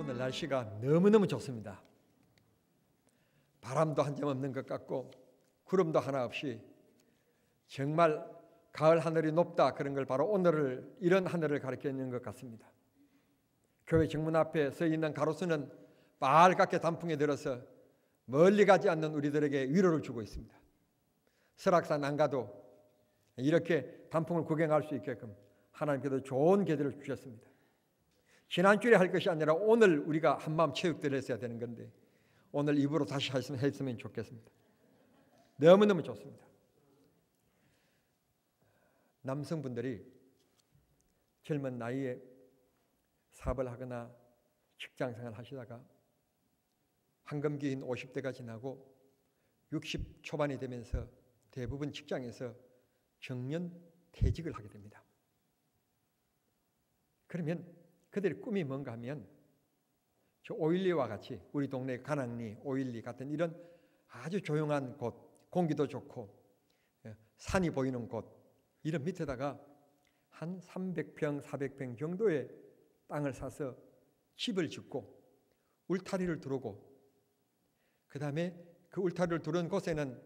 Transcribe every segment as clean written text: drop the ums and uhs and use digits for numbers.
오늘 날씨가 너무너무 좋습니다. 바람도 한 점 없는 것 같고 구름도 하나 없이 정말 가을 하늘이 높다, 그런 걸 바로 오늘을, 이런 하늘을 가리키는 것 같습니다. 교회 정문 앞에 서 있는 가로수는 빨갛게 단풍에 들어서 멀리 가지 않는 우리들에게 위로를 주고 있습니다. 설악산 안 가도 이렇게 단풍을 구경할 수 있게끔 하나님께서 좋은 계절을 주셨습니다. 지난주에 할 것이 아니라 오늘 우리가 한마음 체육대를 했어야 되는 건데 오늘 입으로 다시 했으면 좋겠습니다. 너무너무 좋습니다. 남성분들이 젊은 나이에 사업을 하거나 직장생활을 하시다가 황금기인 50대가 지나고 60 초반이 되면서 대부분 직장에서 정년 퇴직을 하게 됩니다. 그러면 그들의 꿈이 뭔가 하면 저 오일리와 같이 우리 동네 간악리, 오일리 같은 이런 아주 조용한 곳, 공기도 좋고 산이 보이는 곳, 이런 밑에다가 한 300평, 400평 정도의 땅을 사서 집을 짓고 울타리를 두르고 그 다음에 그 울타리를 두른 곳에는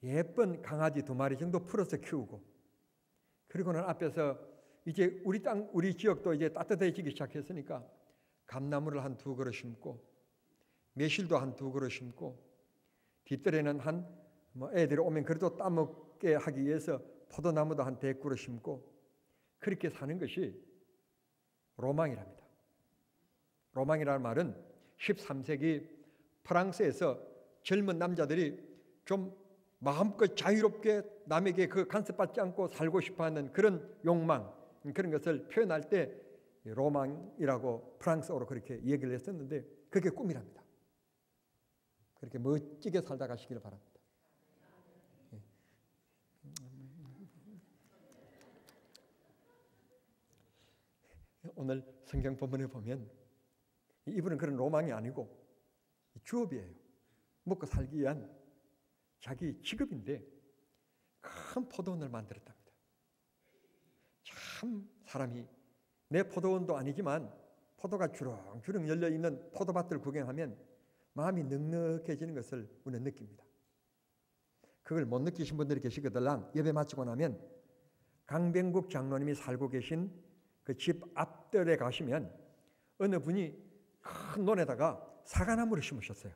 예쁜 강아지 2마리 정도 풀어서 키우고, 그리고는 앞에서 이제 우리 땅, 우리 지역도 이제 따뜻해지기 시작했으니까 감나무를 한 2그루 심고 매실도 한 2그루 심고 뒷뜰에는 애들이 오면 그래도 따먹게 하기 위해서 포도나무도 한 100그루 심고, 그렇게 사는 것이 로망이랍니다. 로망이라는 말은 13세기 프랑스에서 젊은 남자들이 좀 마음껏 자유롭게 남에게 그 간섭받지 않고 살고 싶어하는 그런 욕망, 그런 것을 표현할 때 로망이라고 프랑스어로 그렇게 얘기를 했었는데 그게 꿈이랍니다. 그렇게 멋지게 살다 가시기를 바랍니다. 오늘 성경 본문에 보면 이분은 그런 로망이 아니고 주업이에요. 먹고 살기 위한 자기 직업인데 큰 포도원을 만들었답니다. 참 사람이 내 포도원도 아니지만 포도가 주렁주렁 열려있는 포도밭을 구경하면 마음이 넉넉해지는 것을 우리는 느낍니다. 그걸 못 느끼신 분들이 계시거들랑 예배 마치고 나면 강병국 장로님이 살고 계신 그 집 앞뜰에 가시면 어느 분이 큰 논에다가 사과나무를 심으셨어요.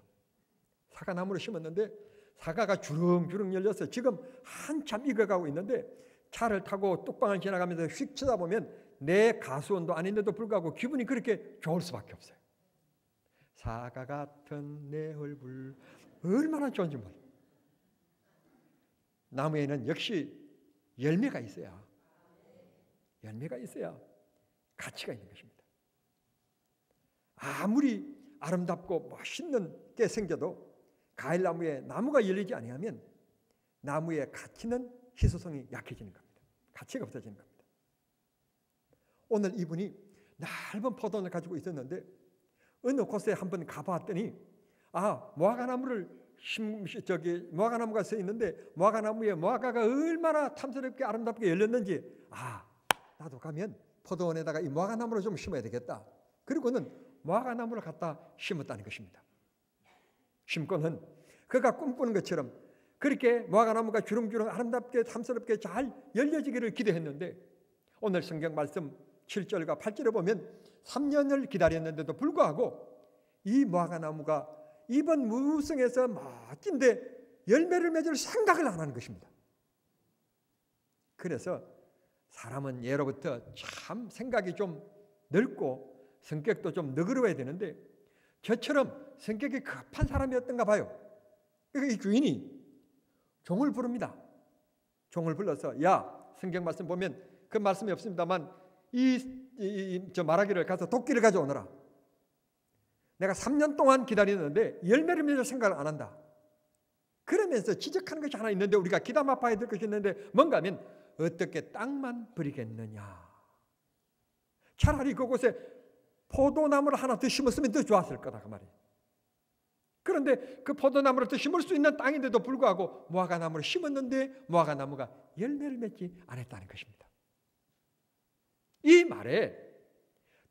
사과나무를 심었는데 사과가 주렁주렁 열려서 지금 한참 익어가고 있는데 차를 타고 뚝방을 지나가면서 휙 쳐다보면 내 가수원도 아닌데도 불구하고 기분이 그렇게 좋을 수밖에 없어요. 사과 같은 내 얼굴 얼마나 좋은지 몰라요. 나무에는 역시 열매가 있어야 가치가 있는 것입니다. 아무리 아름답고 멋있는 게 생겨도 가을나무에 나무가 열리지 아니하면 나무의 가치는 희소성이 약해지는 겁니다. 가치가 없어지는 겁니다. 오늘 이분이 넓은 포도원을 가지고 있었는데 어느 곳에 한번 가봤더니 무화과나무가 서 있는데 무화과나무에 무화과가 얼마나 탐스럽게 아름답게 열렸는지 나도 가면 포도원에다가 이 무화과나무를 좀 심어야 되겠다. 그리고는 무화과나무를 갖다 심었다는 것입니다. 심고는 그가 꿈꾸는 것처럼 그렇게 무화과나무가 주렁주렁 아름답게 탐스럽게 잘 열려지기를 기대했는데 오늘 성경 말씀 7절과 8절에 보면 3년을 기다렸는데도 불구하고 이 무화과나무가 이번 무성에서 멋진데 열매를 맺을 생각을 안 하는 것입니다. 그래서 사람은 예로부터 참 생각이 좀 넓고 성격도 좀 너그러워야 되는데 저처럼 성격이 급한 사람이었던가 봐요. 이 주인이 종을 부릅니다. 종을 불러서 성경 말씀 보면 그 말씀이 없습니다만 저 말하기를 가서 도끼를 가져오너라. 내가 3년 동안 기다리는데 열매를 맺을 생각을 안 한다. 그러면서 지적하는 것이 하나 있는데 우리가 귀담아 봐야 될 것이 있는데 뭔가 하면 어떻게 땅만 버리겠느냐. 차라리 그곳에 포도나무를 하나 더 심었으면 더 좋았을 거다 그 말이에요. 그런데 그 포도나무를 더 심을 수 있는 땅인데도 불구하고 무화과나무를 심었는데 무화과나무가 열매를 맺지 않았다는 것입니다. 이 말에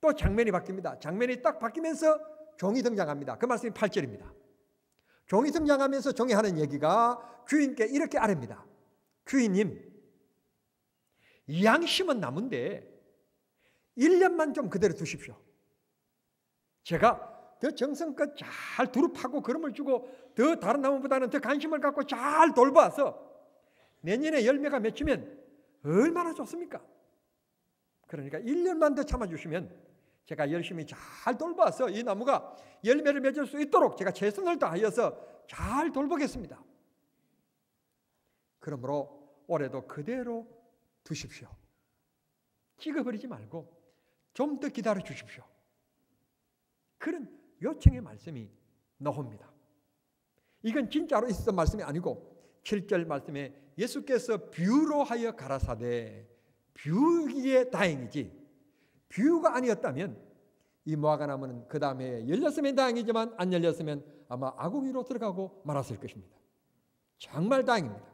또 장면이 바뀝니다. 장면이 딱 바뀌면서 종이 등장합니다. 그 말씀이 8절입니다. 종이 등장하면서 종이 하는 얘기가 주인께 이렇게 아뢰입니다. 주인님, 양심은 나무인데 1년만 좀 그대로 두십시오. 제가 더 정성껏 잘 두릅하고 거름을 주고 더 다른 나무보다는 더 관심을 갖고 잘 돌봐서 내년에 열매가 맺히면 얼마나 좋습니까? 그러니까 1년만 더 참아주시면 제가 열심히 잘 돌봐서 이 나무가 열매를 맺을 수 있도록 제가 최선을 다하여서 잘 돌보겠습니다. 그러므로 올해도 그대로 두십시오. 찍어버리지 말고 좀 더 기다려 주십시오. 그런 요청의 말씀이 나옵니다. 이건 진짜로 있었던 말씀이 아니고 7절 말씀에 예수께서 비유로 하여 가라사대, 비유기에 다행이지 비유가 아니었다면 이 무화과나무는 그 다음에 열렸으면 다행이지만 안 열렸으면 아마 아궁이로 들어가고 말았을 것입니다. 정말 다행입니다.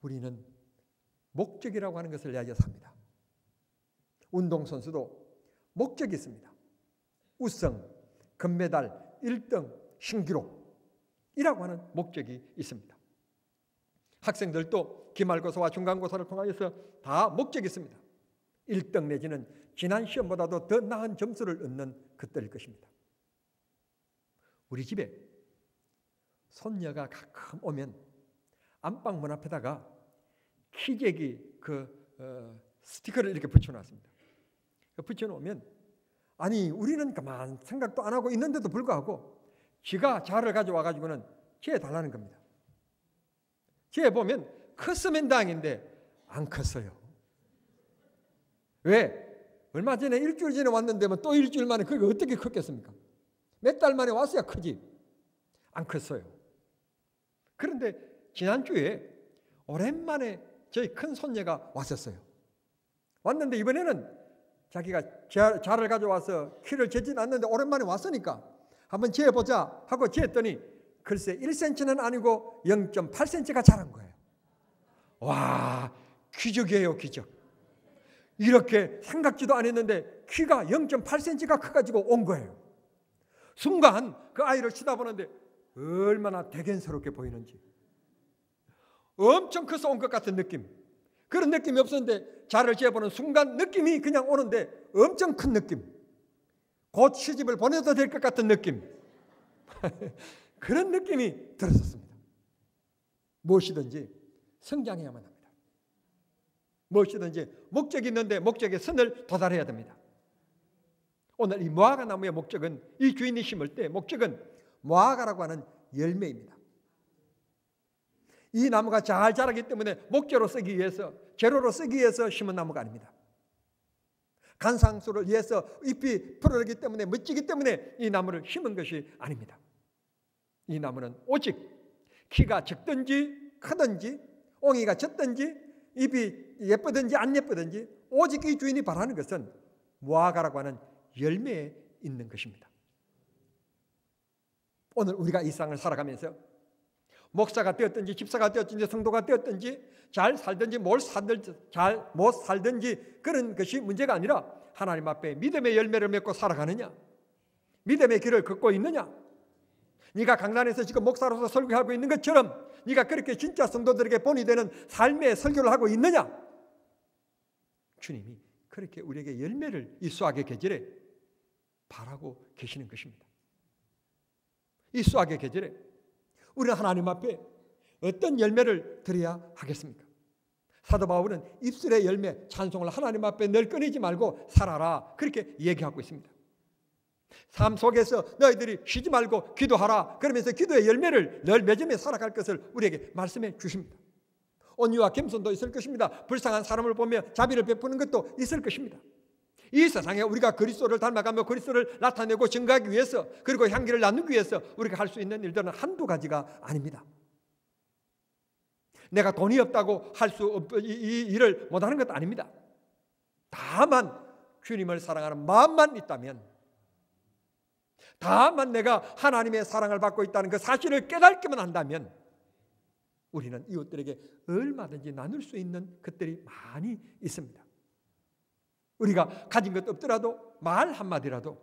우리는 목적이라고 하는 것을 이야기해서 삽니다. 운동선수도 목적이 있습니다. 우승, 금메달, 1등, 신기록이라고 하는 목적이 있습니다. 학생들도 기말고사와 중간고사를 통하여서 다 목적이 있습니다. 1등 내지는 지난 시험보다도 더 나은 점수를 얻는 것들일 것입니다. 우리 집에 손녀가 가끔 오면 안방 문 앞에다가 키재기 스티커를 이렇게 붙여놨습니다. 붙여놓으면 아니 우리는 가만 생각도 안 하고 있는데도 불구하고 지가 자를 가져와가지고는 쟤 달라는 겁니다. 쟤 보면 컸으면 다행인데 안 컸어요. 왜? 얼마 전에 일주일 전에 왔는데 또 일주일 만에 그게 어떻게 컸겠습니까? 몇 달 만에 왔어야 크지. 안 컸어요. 그런데 지난주에 오랜만에 저희 큰 손녀가 왔었어요. 왔는데 이번에는 자기가 자를 가져와서 키를 재진 않는데 오랜만에 왔으니까 한번 재보자 하고 재했더니 글쎄 1cm는 아니고 0.8cm가 자란 거예요. 와, 기적이에요, 기적. 이렇게 생각지도 안 했는데 키가 0.8cm가 커가지고 온 거예요. 순간 그 아이를 쳐다보는데 얼마나 대견스럽게 보이는지. 엄청 커서 온 것 같은 느낌. 그런 느낌이 없었는데 자를 재보는 순간 느낌이 그냥 오는데 엄청 큰 느낌. 곧 시집을 보내도 될 것 같은 느낌. 그런 느낌이 들었었습니다. 무엇이든지 성장해야만 합니다. 무엇이든지 목적이 있는데 목적의 선을 도달해야 됩니다. 오늘 이 무화과 나무의 목적은 이 주인이 심을 때 목적은 무화과라고 하는 열매입니다. 이 나무가 잘 자라기 때문에 목재로 쓰기 위해서 재료로 쓰기 위해서 심은 나무가 아닙니다. 간상수를 위해서 잎이 풀어내기 때문에 멋지기 때문에 이 나무를 심은 것이 아닙니다. 이 나무는 오직 키가 적든지 크든지 옹이가 졌든지 잎이 예쁘든지 안 예쁘든지 오직 이 주인이 바라는 것은 무화과라고 하는 열매에 있는 것입니다. 오늘 우리가 이 세상을 살아가면서 목사가 되었든지 집사가 되었든지 성도가 되었든지 잘 살든지 잘 못 살든지 그런 것이 문제가 아니라 하나님 앞에 믿음의 열매를 맺고 살아가느냐, 믿음의 길을 걷고 있느냐, 네가 강단에서 지금 목사로서 설교하고 있는 것처럼 네가 그렇게 진짜 성도들에게 본이 되는 삶의 설교를 하고 있느냐. 주님이 그렇게 우리에게 열매를 이 수학의 계절에 바라고 계시는 것입니다. 이 수학의 계절에 우리는 하나님 앞에 어떤 열매를 드려야 하겠습니까? 사도 바울은 입술의 열매 찬송을 하나님 앞에 늘 끊이지 말고 살아라 그렇게 얘기하고 있습니다. 삶 속에서 너희들이 쉬지 말고 기도하라 그러면서 기도의 열매를 늘 맺으며 살아갈 것을 우리에게 말씀해 주십니다. 온유와 겸손도 있을 것입니다. 불쌍한 사람을 보며 자비를 베푸는 것도 있을 것입니다. 이 세상에 우리가 그리스도를 닮아가며 그리스도를 나타내고 증거하기 위해서 그리고 향기를 나누기 위해서 우리가 할 수 있는 일들은 한두 가지가 아닙니다. 내가 돈이 없다고 이 일을 못하는 것도 아닙니다. 다만 주님을 사랑하는 마음만 있다면, 다만 내가 하나님의 사랑을 받고 있다는 그 사실을 깨닫기만 한다면 우리는 이웃들에게 얼마든지 나눌 수 있는 것들이 많이 있습니다. 우리가 가진 것 없더라도 말 한마디라도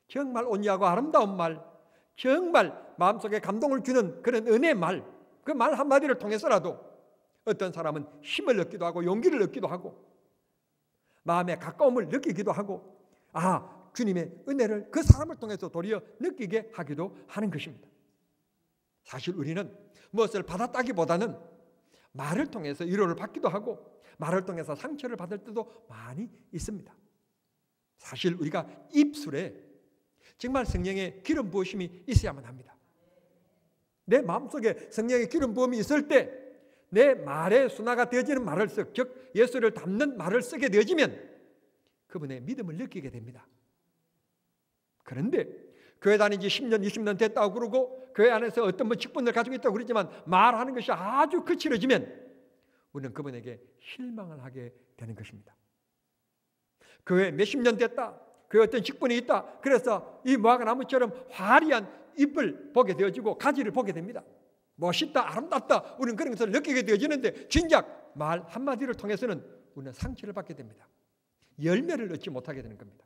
정말 온유하고 아름다운 말, 정말 마음속에 감동을 주는 그런 은혜의 말, 그 말 한마디를 통해서라도 어떤 사람은 힘을 얻기도 하고 용기를 얻기도 하고 마음의 가까움을 느끼기도 하고 주님의 은혜를 그 사람을 통해서 도리어 느끼게 하기도 하는 것입니다. 사실 우리는 무엇을 받았다기보다는 말을 통해서 위로를 받기도 하고 말을 통해서 상처를 받을 때도 많이 있습니다. 사실 우리가 입술에 정말 성령의 기름 부으심이 있어야만 합니다. 내 마음속에 성령의 기름 부음이 있을 때 내 말에 순화가 되어지는 말을 즉 예수를 담는 말을 쓰게 되어지면 그분의 믿음을 느끼게 됩니다. 그런데 교회 다닌 지 10년, 20년 됐다고 그러고 교회 안에서 어떤 직분을 가지고 있다고 그러지만 말하는 것이 아주 거칠어지면 우리는 그분에게 실망을 하게 되는 것입니다. 교회 몇십 년 됐다. 교회 어떤 직분이 있다. 그래서 이 무화과 나무처럼 화려한 잎을 보게 되어지고 가지를 보게 됩니다. 멋있다, 아름답다. 우리는 그런 것을 느끼게 되어지는데 진작 말 한마디를 통해서는 우리는 상처를 받게 됩니다. 열매를 얻지 못하게 되는 겁니다.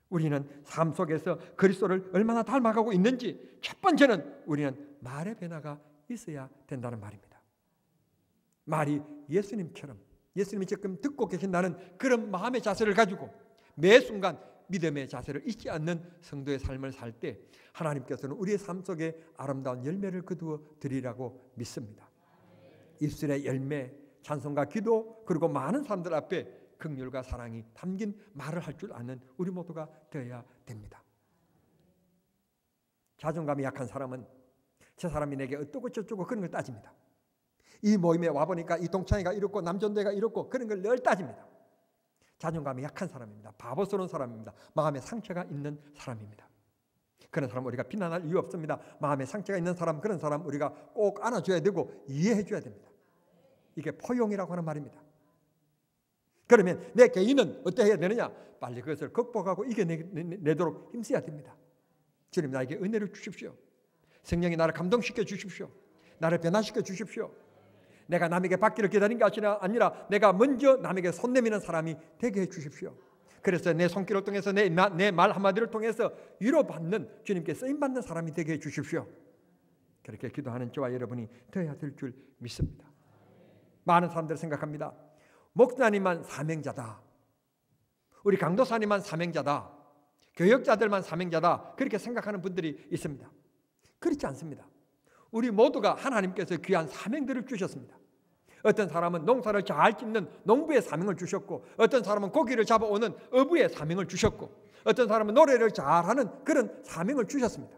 우리는 삶 속에서 그리스도를 얼마나 닮아가고 있는지 첫 번째는 우리는 말의 변화가 있어야 된다는 말입니다. 말이 예수님처럼 예수님이 지금 듣고 계신다는 그런 마음의 자세를 가지고 매 순간 믿음의 자세를 잊지 않는 성도의 삶을 살 때 하나님께서는 우리의 삶 속에 아름다운 열매를 거두어 드리라고 믿습니다. 입술의 열매, 찬송과 기도 그리고 많은 사람들 앞에 긍휼과 사랑이 담긴 말을 할 줄 아는 우리 모두가 되어야 됩니다. 자존감이 약한 사람은 저 사람이 내게 어떠고 저쩌고 그런 걸 따집니다. 이 모임에 와보니까 이 동창회가 이렇고 남전대가 이렇고 그런 걸 늘 따집니다. 자존감이 약한 사람입니다. 바보스러운 사람입니다. 마음에 상처가 있는 사람입니다. 그런 사람 우리가 비난할 이유 없습니다. 마음에 상처가 있는 사람, 그런 사람 우리가 꼭 안아줘야 되고 이해해줘야 됩니다. 이게 포용이라고 하는 말입니다. 그러면 내 개인은 어떻게 해야 되느냐? 빨리 그것을 극복하고 이겨내도록 힘써야 됩니다. 주님 나에게 은혜를 주십시오. 성령이 나를 감동시켜 주십시오. 나를 변화시켜 주십시오. 내가 남에게 받기를 기다린 게 아니라 내가 먼저 남에게 손 내미는 사람이 되게 해 주십시오. 그래서 내 손길을 통해서 내 말 한마디를 통해서 위로받는 주님께 쓰임받는 사람이 되게 해 주십시오. 그렇게 기도하는 저와 여러분이 되어야 될 줄 믿습니다. 많은 사람들이 생각합니다. 목사님만 사명자다. 우리 강도사님만 사명자다. 교역자들만 사명자다. 그렇게 생각하는 분들이 있습니다. 그렇지 않습니다. 우리 모두가 하나님께서 귀한 사명들을 주셨습니다. 어떤 사람은 농사를 잘 짓는 농부의 사명을 주셨고 어떤 사람은 고기를 잡아오는 어부의 사명을 주셨고 어떤 사람은 노래를 잘하는 그런 사명을 주셨습니다.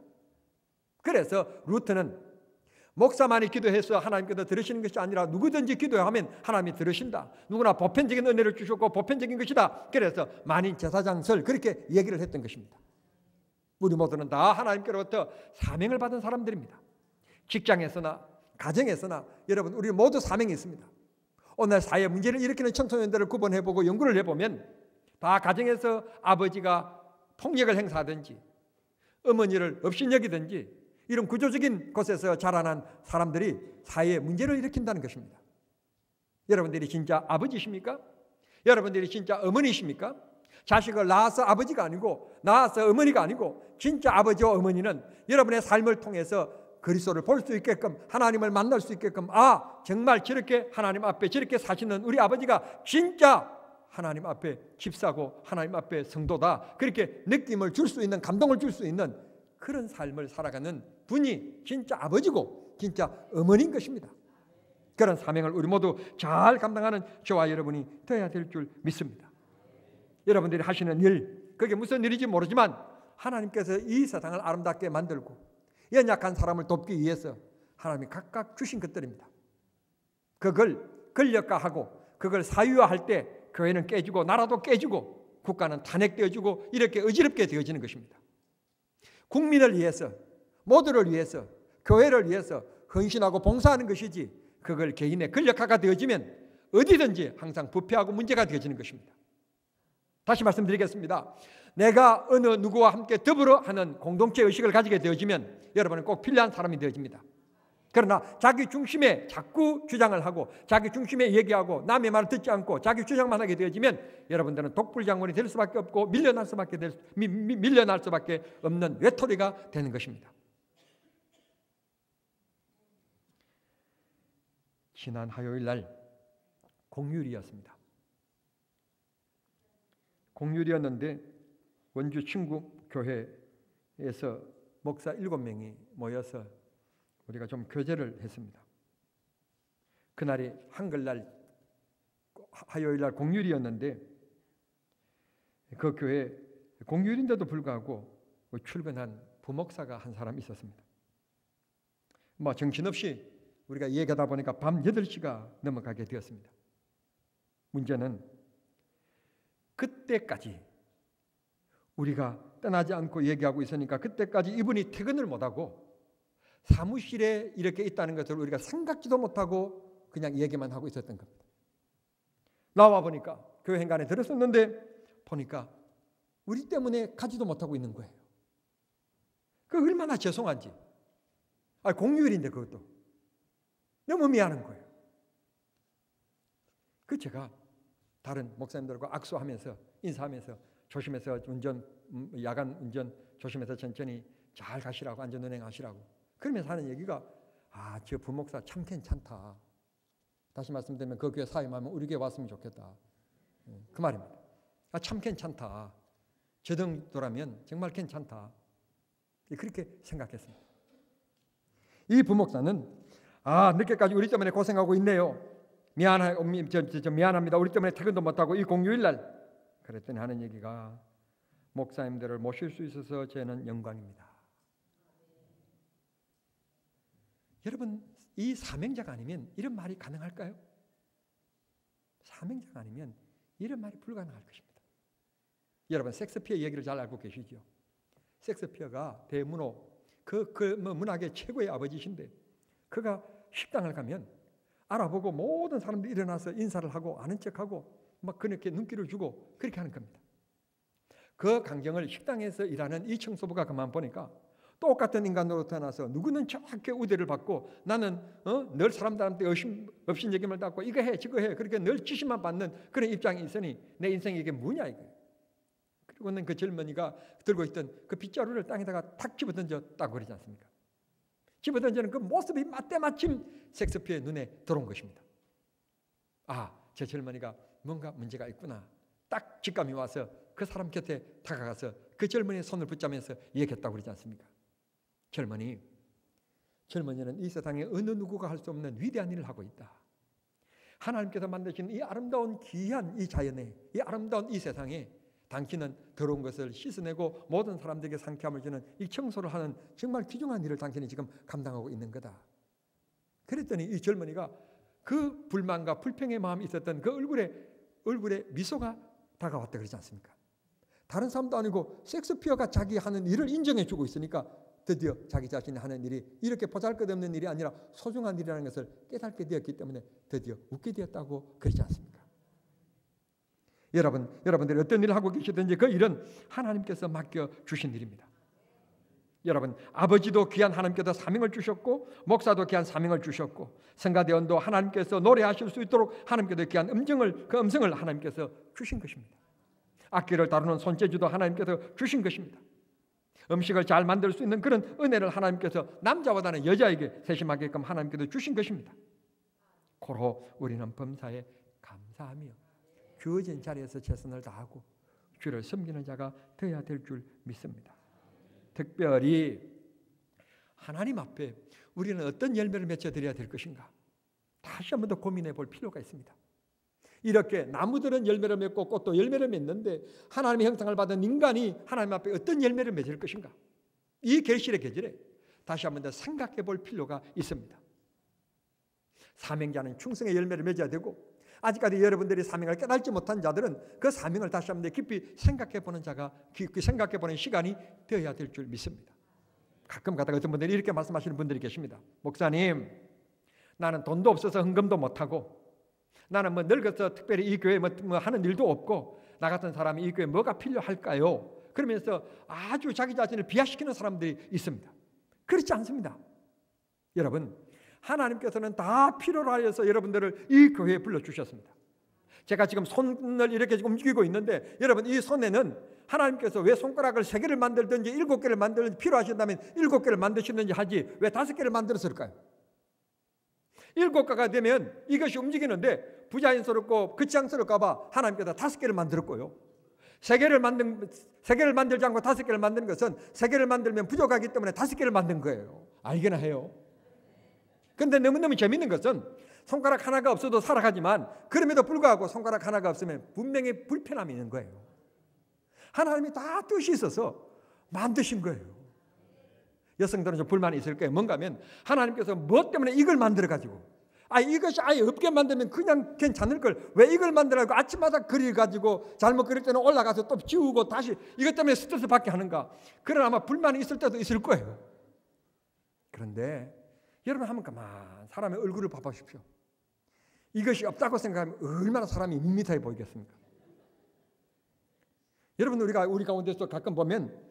그래서 루트는 목사만이 기도해서 하나님께서 들으시는 것이 아니라 누구든지 기도하면 하나님이 들으신다. 누구나 보편적인 은혜를 주셨고 보편적인 것이다. 그래서 만인 제사장설 그렇게 얘기를 했던 것입니다. 우리 모두는 다 하나님께로부터 사명을 받은 사람들입니다. 직장에서나 가정에서나 여러분 우리 모두 사명이 있습니다. 오늘 사회 문제를 일으키는 청소년들을 구분해보고 연구를 해보면 다 가정에서 아버지가 폭력을 행사하든지 어머니를 업신여기든지 이런 구조적인 곳에서 자라난 사람들이 사회에 문제를 일으킨다는 것입니다. 여러분들이 진짜 아버지십니까? 여러분들이 진짜 어머니십니까? 자식을 낳아서 아버지가 아니고 낳아서 어머니가 아니고 진짜 아버지와 어머니는 여러분의 삶을 통해서 그리스도를 볼 수 있게끔 하나님을 만날 수 있게끔 정말 저렇게 하나님 앞에 저렇게 사시는 우리 아버지가 진짜 하나님 앞에 집사고 하나님 앞에 성도다. 그렇게 느낌을 줄 수 있는 감동을 줄 수 있는 그런 삶을 살아가는 분이 진짜 아버지고 진짜 어머니인 것입니다. 그런 사명을 우리 모두 잘 감당하는 저와 여러분이 되어야 될 줄 믿습니다. 여러분들이 하시는 일 그게 무슨 일인지 모르지만 하나님께서 이 세상을 아름답게 만들고 연약한 사람을 돕기 위해서 하나님이 각각 주신 것들입니다. 그걸 권력화하고 그걸 사유화할 때 교회는 깨지고 나라도 깨지고 국가는 탄핵되어지고 이렇게 어지럽게 되어지는 것입니다. 국민을 위해서 모두를 위해서 교회를 위해서 헌신하고 봉사하는 것이지 그걸 개인의 권력화가 되어지면 어디든지 항상 부패하고 문제가 되어지는 것입니다. 다시 말씀드리겠습니다. 내가 어느 누구와 함께 더불어 하는 공동체 의식을 가지게 되어지면 여러분은 꼭 필요한 사람이 되어집니다. 그러나 자기 중심에 자꾸 주장을 하고 자기 중심에 얘기하고 남의 말을 듣지 않고 자기 주장만 하게 되어지면 여러분들은 독불장군이 될 수밖에 없고 밀려날 수밖에 없는 외톨이가 되는 것입니다. 지난 화요일 날 공휴일이었습니다. 공휴일이었는데 원주 친구 교회에서 목사 7명이 모여서 우리가 좀 교제를 했습니다. 그날이 한글날 화요일날 공휴일이었는데 그 교회 공휴일인데도 불구하고 출근한 부목사가 한 사람 있었습니다. 뭐 정신없이 우리가 얘기하다 보니까 밤 8시가 넘어가게 되었습니다. 문제는 그때까지 우리가 떠나지 않고 얘기하고 있으니까 그때까지 이분이 퇴근을 못하고 사무실에 이렇게 있다는 것을 우리가 생각지도 못하고 그냥 얘기만 하고 있었던 겁니다. 나와 보니까 교회 행간에 들었었는데 보니까 우리 때문에 가지도 못하고 있는 거예요. 그 얼마나 죄송한지. 공휴일인데 그것도 너무 미안한 거예요. 그 제가 다른 목사님들과 악수하면서 인사하면서 조심해서 야간 운전 조심해서 천천히 잘 가시라고 안전운행하시라고 그러면서 하는 얘기가 저 부목사 참 괜찮다. 다시 말씀드리면 그 교회 사임하면 우리 교회 왔으면 좋겠다. 그 말입니다. 참 괜찮다. 저 정도라면 정말 괜찮다. 그렇게 생각했습니다. 이 부목사는 늦게까지 우리 때문에 고생하고 있네요. 미안합니다. 우리 때문에 퇴근도 못하고 이 공휴일날 그랬더니 하는 얘기가 목사님들을 모실 수 있어서 저는 영광입니다. 여러분 이 사명자가 아니면 이런 말이 가능할까요? 사명자가 아니면 이런 말이 불가능할 것입니다. 여러분 섹스피어 얘기를 잘 알고 계시죠? 섹스피어가 대문호 문학의 최고의 아버지신데 그가 식당을 가면 알아보고 모든 사람들이 일어나서 인사를 하고 아는 척하고 막 그렇게 눈길을 주고 그렇게 하는 겁니다. 그 광경을 식당에서 일하는 이 청소부가 그만 보니까 똑같은 인간으로 태어나서 누구는 저렇게 우대를 받고 나는 늘 사람들한테 업신여김을 받고 이거 해 저거 해 그렇게 늘 지시만 받는 그런 입장이 있으니 내 인생이 이게 뭐냐 이거예요. 그리고는 그 젊은이가 들고 있던 그 빗자루를 땅에다가 탁 집어던졌다고 그러지 않습니까? 집어던지는 그 모습이 때마침 섹스피어의 눈에 들어온 것입니다. 저 젊은이가 뭔가 문제가 있구나. 딱 직감이 와서 그 사람 곁에 다가가서 그 젊은이의 손을 붙잡으면서 얘기했다고 그러지 않습니까? 젊은이는 이 세상에 어느 누구가 할 수 없는 위대한 일을 하고 있다. 하나님께서 만드신 이 아름다운 귀한 이 자연에 이 아름다운 이 세상에 당신은 더러운 것을 씻어내고 모든 사람들에게 상쾌함을 주는 이 청소를 하는 정말 귀중한 일을 당신이 지금 감당하고 있는 거다. 그랬더니 이 젊은이가 그 불만과 불평의 마음이 있었던 그 얼굴에 미소가 다가왔다 그러지 않습니까? 다른 사람도 아니고 섹스피어가 자기 하는 일을 인정해주고 있으니까 드디어 자기 자신이 하는 일이 이렇게 보잘것없는 일이 아니라 소중한 일이라는 것을 깨닫게 되었기 때문에 드디어 웃게 되었다고 그러지 않습니까? 여러분들이 어떤 일을 하고 계시든지 그 일은 하나님께서 맡겨주신 일입니다. 여러분 아버지도 귀한 하나님께서 사명을 주셨고 목사도 귀한 사명을 주셨고 성가대원도 하나님께서 노래하실 수 있도록 하나님께서 귀한 그 음성을 하나님께서 주신 것입니다. 악기를 다루는 손재주도 하나님께서 주신 것입니다. 음식을 잘 만들 수 있는 그런 은혜를 하나님께서 남자보다는 여자에게 세심하게끔 하나님께서 주신 것입니다. 고로 우리는 범사에 감사하며 주어진 자리에서 최선을 다하고 주를 섬기는 자가 되어야 될 줄 믿습니다. 특별히 하나님 앞에 우리는 어떤 열매를 맺어드려야 될 것인가 다시 한 번 더 고민해 볼 필요가 있습니다. 이렇게 나무들은 열매를 맺고 꽃도 열매를 맺는데 하나님의 형상을 받은 인간이 하나님 앞에 어떤 열매를 맺을 것인가 이 결실의 계절에 다시 한 번 더 생각해 볼 필요가 있습니다. 사명자는 충성의 열매를 맺어야 되고 아직까지 여러분들이 사명을 깨닫지 못한 자들은 그 사명을 다시 한번 깊이 생각해 보는 생각해 보는 시간이 되어야 될 줄 믿습니다. 가끔 가다가 어떤 분들이 이렇게 말씀하시는 분들이 계십니다. 목사님, 나는 돈도 없어서 헌금도 못하고 나는 늙어서 특별히 이 교회에 하는 일도 없고 나 같은 사람이 이 교회에 뭐가 필요할까요? 그러면서 아주 자기 자신을 비하시키는 사람들이 있습니다. 그렇지 않습니다. 여러분, 하나님께서는 다 필요로 하여서 여러분들을 이 교회에 불러주셨습니다. 제가 지금 손을 이렇게 움직이고 있는데 여러분 이 손에는 하나님께서 왜 손가락을 3개를 만들든지 7개를 만들든지 필요하신다면 7개를 만드시든지 하지 왜 5개를 만들었을까요? 7개가 되면 이것이 움직이는데 부자연스럽고 거창스럽까 봐 하나님께서 5개를 만들었고요. 3개를 만들지 않고 5개를 만드는 것은 3개를 만들면 부족하기 때문에 5개를 만든 거예요. 알기나 해요. 그런데 너무너무 재밌는 것은 손가락 하나가 없어도 살아가지만 그럼에도 불구하고 손가락 하나가 없으면 분명히 불편함이 있는 거예요. 하나님이 다 뜻이 있어서 만드신 거예요. 여성들은 좀 불만이 있을 거예요. 뭔가 하면 하나님께서 뭐 때문에 이걸 만들어가지고 이것이 아예 없게 만들면 그냥 괜찮을 걸 왜 이걸 만들어가지고 아침마다 그려가지고 잘못 그릴 때는 올라가서 또 지우고 다시 이것 때문에 스트레스 받게 하는가. 그런 아마 불만이 있을 때도 있을 거예요. 그런데 여러분 한번 가만 사람의 얼굴을 봐보십시오. 이것이 없다고 생각하면 얼마나 사람이 밋밋하게 보이겠습니까? 여러분 우리 가운데서 가끔 보면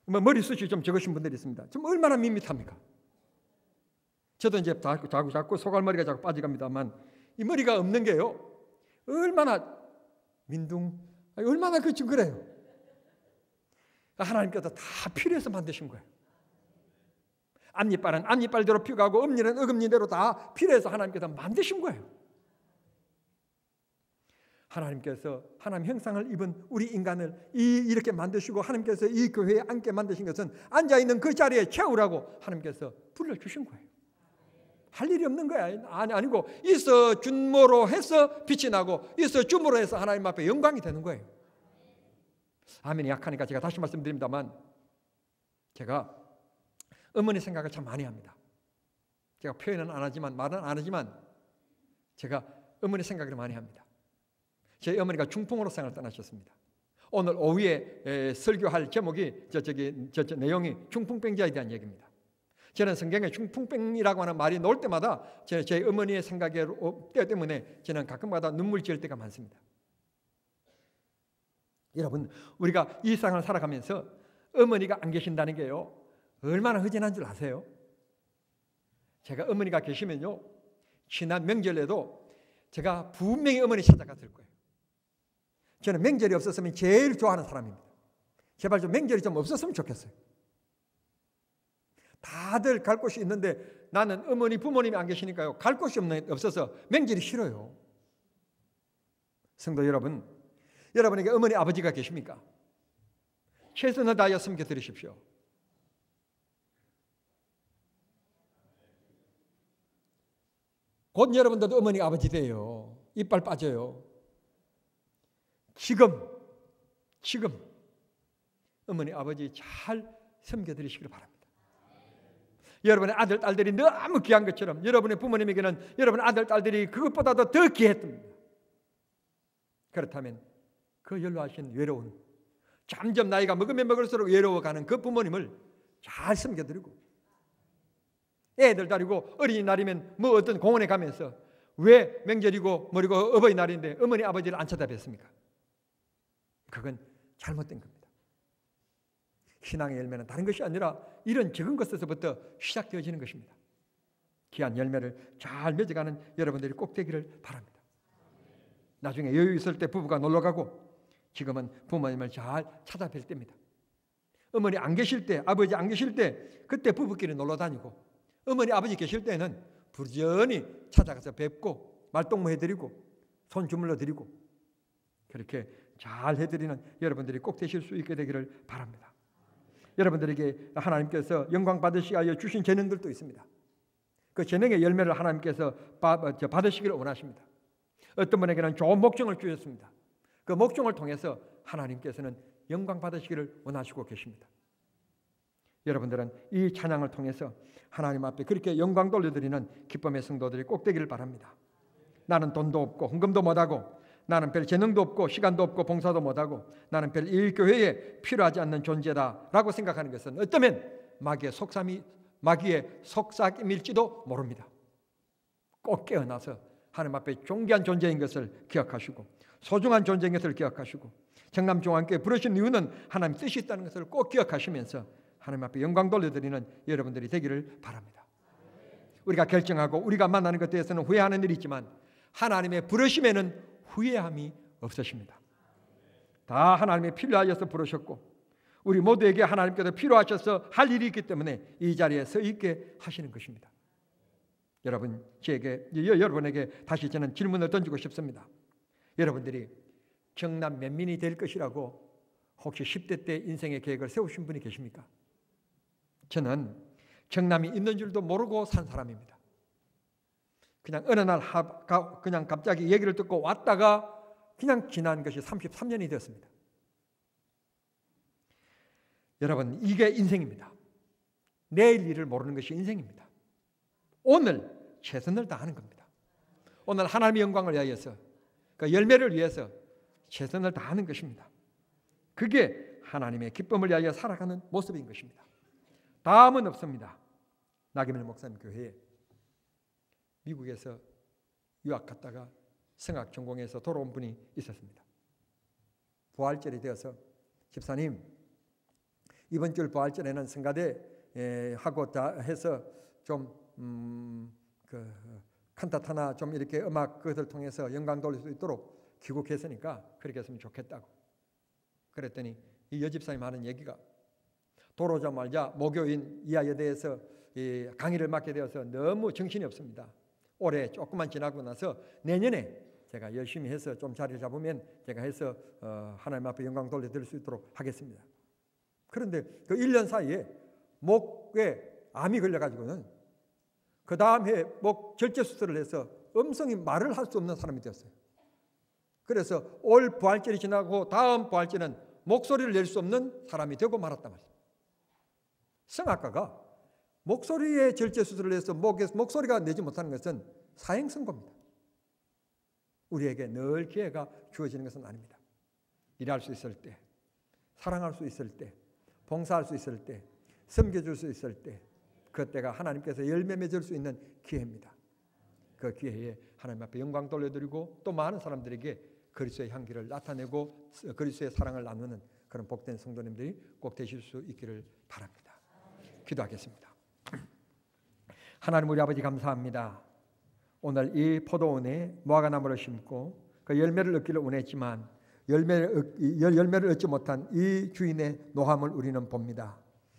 머리숱이 좀 적으신 분들이 있습니다. 좀 얼마나 밋밋합니까? 저도 이제 자꾸 소갈머리가 자꾸 빠져갑니다만 이 머리가 없는 게요 얼마나 얼마나 그래요. 하나님께서 다 필요해서 만드신 거예요. 앞니빨은 앞니빨대로 피우고 엄니는 어금니대로 다 필요해서 하나님께서 만드신 거예요. 하나님께서 하나님 형상을 입은 우리 인간을 이렇게 만드시고 하나님께서 이 교회에 앉게 만드신 것은 앉아있는 그 자리에 채우라고 하나님께서 불러주신 거예요. 할 일이 없는 거야. 아니고 있어 준모로 해서 빛이 나고 있어 줌으로 해서 하나님 앞에 영광이 되는 거예요. 아멘이 약하니까 제가 다시 말씀드립니다만 제가 어머니 생각을 참 많이 합니다. 제가 표현은 안 하지만 말은 안 하지만 제가 어머니 생각을 많이 합니다. 제 어머니가 중풍으로 생을 떠나셨습니다. 오늘 오후에 설교할 제목이 저 내용이 중풍병자에 대한 얘기입니다. 저는 성경에 중풍병이라고 하는 말이 나올 때마다 제 어머니의 생각에 때문에 저는 가끔가다 눈물 지을 때가 많습니다. 여러분 우리가 이 세상을 살아가면서 어머니가 안 계신다는 게요 얼마나 허전한 줄 아세요? 제가 어머니가 계시면요 지난 명절에도 제가 분명히 어머니 찾아갔을 거예요. 저는 명절이 없었으면 제일 좋아하는 사람입니다. 제발 좀 명절이 좀 없었으면 좋겠어요. 다들 갈 곳이 있는데 나는 어머니 부모님이 안 계시니까요 갈 곳이 없어서 명절이 싫어요. 성도 여러분, 여러분에게 어머니 아버지가 계십니까? 최선을 다하여 섬겨드리십시오. 곧 여러분들도 어머니 아버지 돼요. 이빨 빠져요. 지금 어머니 아버지 잘 섬겨드리시길 바랍니다. 여러분의 아들 딸들이 너무 귀한 것처럼 여러분의 부모님에게는 여러분의 아들 딸들이 그것보다도 더 귀했답니다. 그렇다면 그 연로하신 외로운 점점 나이가 먹으면 먹을수록 외로워가는 그 부모님을 잘 섬겨드리고 애들 다리고 어린이날이면 뭐 어떤 공원에 가면서 왜 명절이고 뭐리고 어버이날인데 어머니 아버지를 안 쳐다뵀습니까? 그건 잘못된 겁니다. 신앙의 열매는 다른 것이 아니라 이런 적은 것에서부터 시작되어지는 것입니다. 귀한 열매를 잘 맺어가는 여러분들이 꼭 되기를 바랍니다. 나중에 여유 있을 때 부부가 놀러가고 지금은 부모님을 잘 찾아뵐 때입니다. 어머니 안 계실 때 아버지 안 계실 때 그때 부부끼리 놀러다니고 어머니 아버지 계실 때는 부지런히 찾아가서 뵙고 말동무 해드리고 손 주물러 드리고 그렇게 잘 해드리는 여러분들이 꼭 되실 수 있게 되기를 바랍니다. 여러분들에게 하나님께서 영광 받으시기 위하여 주신 재능들도 있습니다. 그 재능의 열매를 하나님께서 받으시기를 원하십니다. 어떤 분에게는 좋은 목종을 주셨습니다. 그 목종을 통해서 하나님께서는 영광 받으시기를 원하시고 계십니다. 여러분들은 이 찬양을 통해서 하나님 앞에 그렇게 영광 돌려드리는 기쁨의 성도들이 꼭 되기를 바랍니다. 나는 돈도 없고 헌금도 못하고 나는 별 재능도 없고 시간도 없고 봉사도 못하고 나는 별 이 교회에 필요하지 않는 존재다라고 생각하는 것은 어쩌면 마귀의 속삭임일지도 모릅니다. 꼭 깨어나서 하나님 앞에 존귀한 존재인 것을 기억하시고 소중한 존재인 것을 기억하시고 정남중앙교회 부르신 이유는 하나님 뜻이 있다는 것을 꼭 기억하시면서 하나님 앞에 영광 돌려드리는 여러분들이 되기를 바랍니다. 우리가 결정하고 우리가 만나는 것에 대해서는 후회하는 일이 있지만 하나님의 부르심에는 후회함이 없으십니다. 다 하나님의 필요하여서 부르셨고 우리 모두에게 하나님께서 필요하셔서 할 일이 있기 때문에 이 자리에 서 있게 하시는 것입니다. 여러분에게 다시 저는 질문을 던지고 싶습니다. 여러분들이 경남 면민이 될 것이라고 혹시 10대 때 인생의 계획을 세우신 분이 계십니까? 저는 경남이 있는 줄도 모르고 산 사람입니다. 그냥 어느 날 그냥 갑자기 얘기를 듣고 왔다가 그냥 지난 것이 33년이 되었습니다. 여러분, 이게 인생입니다. 내일 일을 모르는 것이 인생입니다. 오늘 최선을 다하는 겁니다. 오늘 하나님의 영광을 위하여서 그 열매를 위해서 최선을 다하는 것입니다. 그게 하나님의 기쁨을 위하여 살아가는 모습인 것입니다. 다음은 없습니다. 나기밀 목사님 교회에 미국에서 유학 갔다가 성악 전공해서 돌아온 분이 있었습니다. 부활절이 되어서 집사님, 이번 주 부활절에는 성가대 하고 다 해서 좀 칸타타나 좀 이렇게 음악 그것을 통해서 영광 돌릴 수 있도록 귀국했으니까 그렇게 했으면 좋겠다고. 그랬더니 이 여집사님 하는 얘기가 돌아오자마자 목요인 이하여대에서 강의를 맡게 되어서 너무 정신이 없습니다. 올해 조금만 지나고 나서 내년에 제가 열심히 해서 좀 자리를 잡으면 제가 해서 하나님 앞에 영광 돌려드릴 수 있도록 하겠습니다. 그런데 그 1년 사이에 목에 암이 걸려가지고는 그 다음 해에 목 절제 수술을 해서 음성이 말을 할 수 없는 사람이 되었어요. 그래서 올 부활절이 지나고 다음 부활절은 목소리를 낼 수 없는 사람이 되고 말았단 말이에요. 성악가가 목소리에 절제 수술을 해서 목소리가 내지 못하는 것은 사행선고입니다. 우리에게 늘 기회가 주어지는 것은 아닙니다. 일할 수 있을 때, 사랑할 수 있을 때, 봉사할 수 있을 때, 섬겨줄 수 있을 때, 그때가 하나님께서 열매 맺을 수 있는 기회입니다. 그 기회에 하나님 앞에 영광 돌려드리고 또 많은 사람들에게 그리스도의 향기를 나타내고 그리스도의 사랑을 나누는 그런 복된 성도님들이 꼭 되실 수 있기를 바랍니다. 기도하겠습니다. 하나님 우리 아버지 감사합니다. 오늘 이 포도원에 무화과나무를 심고 그 열매를 얻기를 원했지만 열매를 얻지 못한 이 주인의 노함을 우리는 봅니다.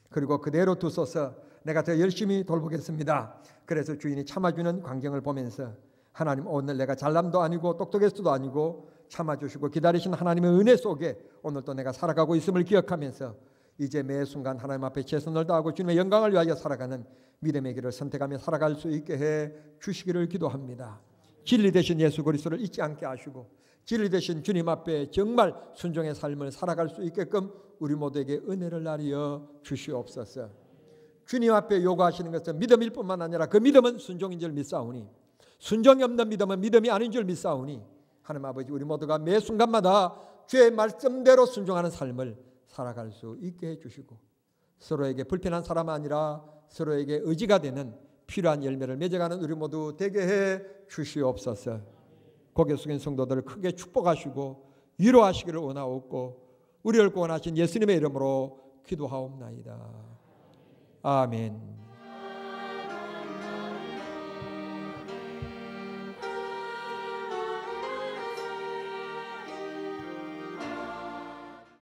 그리고 그대로 두소서 내가 더 열심히 돌보겠습니다. 그래서 주인이 참아주는 광경을 보면서 하나님 오늘 내가 잘남도 아니고 똑똑해서도 아니고 참아주시고 기다리신 하나님의 은혜 속에 오늘도 내가 살아가고 있음을 기억하면서 이제 매 순간 하나님 앞에 최선을 다하고 주님의 영광을 위하여 살아가는 믿음의 길을 선택하며 살아갈 수 있게 해 주시기를 기도합니다. 진리 되신 예수 그리스도를 잊지 않게 하시고 진리 되신 주님 앞에 정말 순종의 삶을 살아갈 수 있게끔 우리 모두에게 은혜를 나리어 주시옵소서. 주님 앞에 요구하시는 것은 믿음일 뿐만 아니라 그 믿음은 순종인 줄 믿사오니 순종이 없는 믿음은 믿음이 아닌 줄 믿사오니 하나님 아버지 우리 모두가 매 순간마다 주의 말씀대로 순종하는 삶을 살아갈 수 있게 해주시고 서로에게 불편한 사람 아니라 서로에게 의지가 되는 필요한 열매를 맺어가는 우리 모두 되게 해 주시옵소서. 고개 숙인 성도들을 크게 축복하시고 위로하시기를 원하옵고 우리를 구원하신 예수님의 이름으로 기도하옵나이다. 아멘.